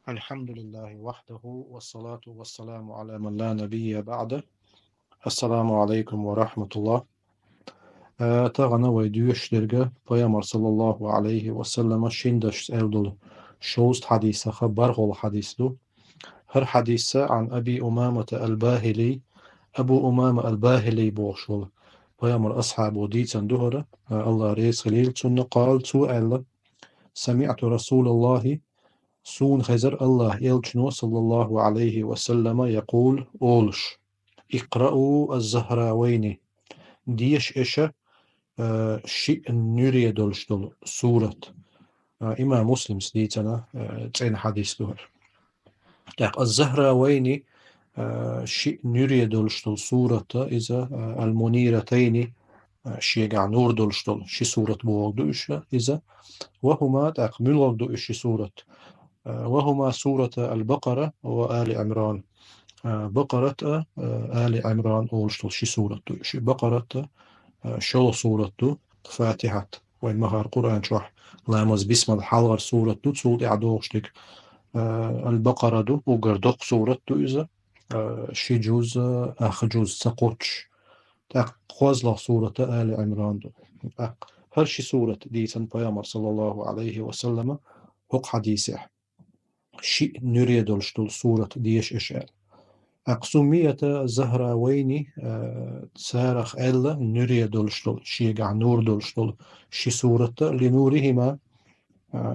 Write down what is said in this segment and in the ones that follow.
الحمد لله وحده والصلاة والسلام على من لا نبي بعده. السلام عليكم ورحمة الله. تغنى ويدوش درجة بيامر صلى الله عليه وسلم شندش سألدل شوست حديثة خبر غل حديث دو هر حديثة عن أبي أمامة الباهلي. أبو أمامة الباهلي بوشول بيامر أصحاب ديتن دهرة. الله ريس خليل تن قال سؤال سمعت رسول الله سون خزر الله يلجنو صلى الله عليه وسلم يقول أولش اقرأوا الزهراوين ديش إشا شيء نوري دولش دول سورة إمام مسلم سديتنا تين حديث دول الزهراوين شيء نوري دولش دول سورة إذا المنيرتين شيء نور دولش دول شي سورة بوغدوش إذا وهما تاق ملغدوش سورة وهما سورة البقرة وآل عمران. بقرة آل عمران أولشتل شي سورة شي بقرة شو سورة فاتحة وين مهار قرآن شرح لامز بسم الحلغر سورة تسول إعدوغشتك البقرة وقردوق سورة إذا شي جوز أخ جوز سقوتش تاق خوزلا سورة آل عمران هر شي سورة ديسان بيامر صلى الله عليه وسلم هق حديثه شيء نريد الشتول سورة ديش إشعال أقسمية زهراويني تسارخ ألا نريد الشتول شيء عن نور دولشتول شي سورة لنورهما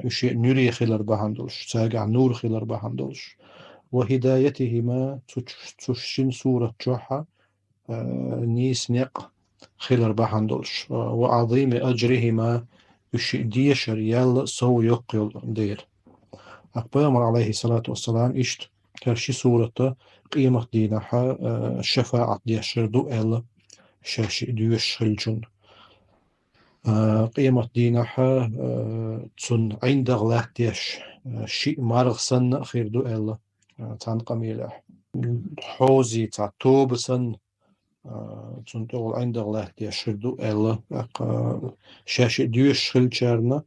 شيء نري خلر بهندلش ساقع نور خلر بهندلش وهدايتهما تشين سورة جوحة نيس نق خلر بهندلش وعظيم أجرهما شيء ديش ريال سو يقل دير أقبامر عليه الصلاة والسلام إشت كرشي سورة قيمة دينها شفاعة ديشر دو إل شاشي ديوش خلجون قيمة دينها تون عند غلاه ديش شيء مارغ سن خير دو إل تان قميلة حوزي تا توب سن تون تول عند غلاه ديشر دو إل شاشي ديوش خلجرنا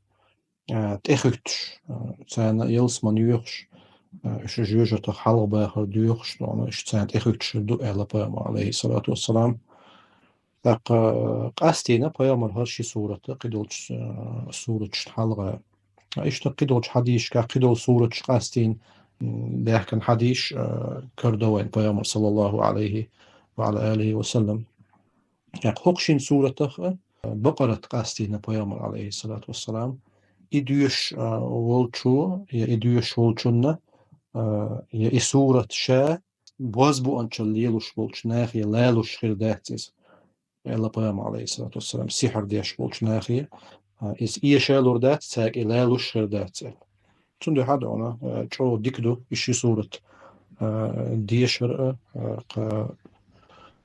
تخيتش تان يلس من يوخش إيش جوجة حلق باخر ديوخش لأنه إيش تان تخيتش دو إلا بيامر عليه الصلاة والسلام لق قاستينا بيامر هرشي سورة قدولش سورة حلقة إيش تقدولش حديش كقدول سورة قاستين لكن حديش كردوين بيامر صلى الله عليه وعلى آله وسلم حقشين سورة بقرة قاستينا بيامر عليه الصلاة والسلام إديوش والشو يا إديوش والشونا يا إسورة شا بوزبو أنشل ليلوش بولش ناخي لالوش خير داتيز إلا بيام عليه الصلاة والسلام سحر ديش بولش ناخي إس إيه شالور دات ساق لالوش خير داتيز تندو حد أنا شو ديكدو إشي سورة ديشر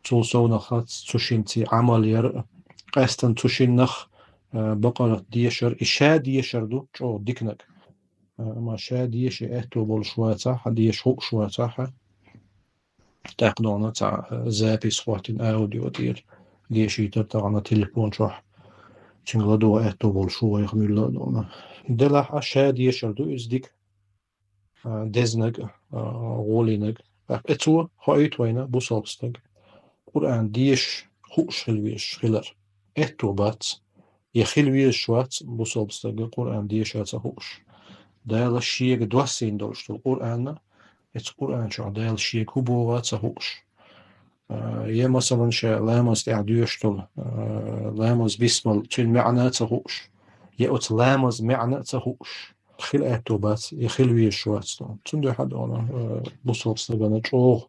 تولسونا خات تشينتي عمل ير قاستن تشينخ بقرة ديشر إشا ديشر دو شو ديكنك ما شا ديش إهتو بالشواتة ديش هو شواتة تاقدونا تاع زابي صواتين أوديو دير ديش يترتغنا تليفون شوح تنغلدو إهتو بالشوة يخميل دونا دلح شا ديشر دو إزديك دزنك غولينك إتو هايت وينا بوصابستك قرآن ديش خوش خلويش خلر إهتو بات يخلويش شوات بوصابستك قرآن ديش هاتهوش دايل الشيء دوسين دولشتو القرآن القرآن شو دايل الشيء كوبوغا تهوش يا مثلا شا لامز تعديشتل لامز بيسمل تين معنى تهوش يا أت لامز معنى تهوش خل أتوبات يخل ويشوات تندو حد أنا بصوب سبنا شوه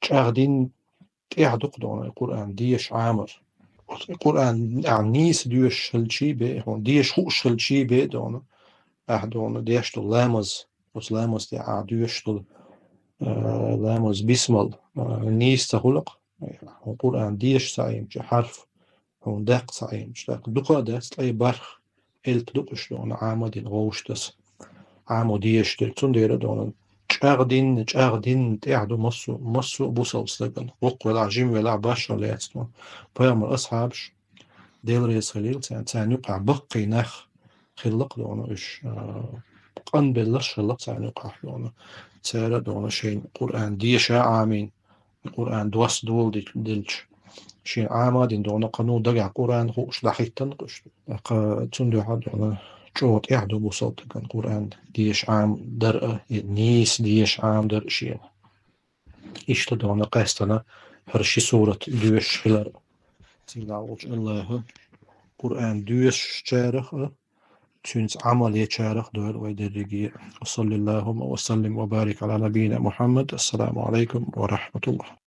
شاهدين تعدق دون القرآن ديش عامر القرآن عنيس ديش هالشي به هون ديش خوش هالشي به دون أحدون ديشتل لامز وس لامز تعديشتل لامز بيسمل نيس تخلق القرآن ديش سعيم حرف هون داق سعيم شتاق دقا داس أي برخ إلت دقش دون عامدين غوشتس عامو ديش تلتون ديرا دون چاغدين تعدو مصو بوصل سلقن وق ولا عجيم ولا باشا ليتون بيامر أصحابش ديل ريس خليل تان يقع بقي نخ خلق دون إيش قن باللش الله سعني قح دونا سارة دونا شين قرآن ديشا عامين القرآن دوس دول دلش شين عاما دين دونا قانون دقع قرآن خوش لحيتن قش تندو حد دونا شوت إحدو بصوت كان قرآن ديش عام در نيس ديش عام در شين إشتا دونا قاستنا هرشي سورة دوش هلر سينا الله قرآن دوش شارخ تشينز عمل شارخ دول ويدرجي وصلى اللهم وسلم وبارك على نبينا محمد. السلام عليكم ورحمة الله.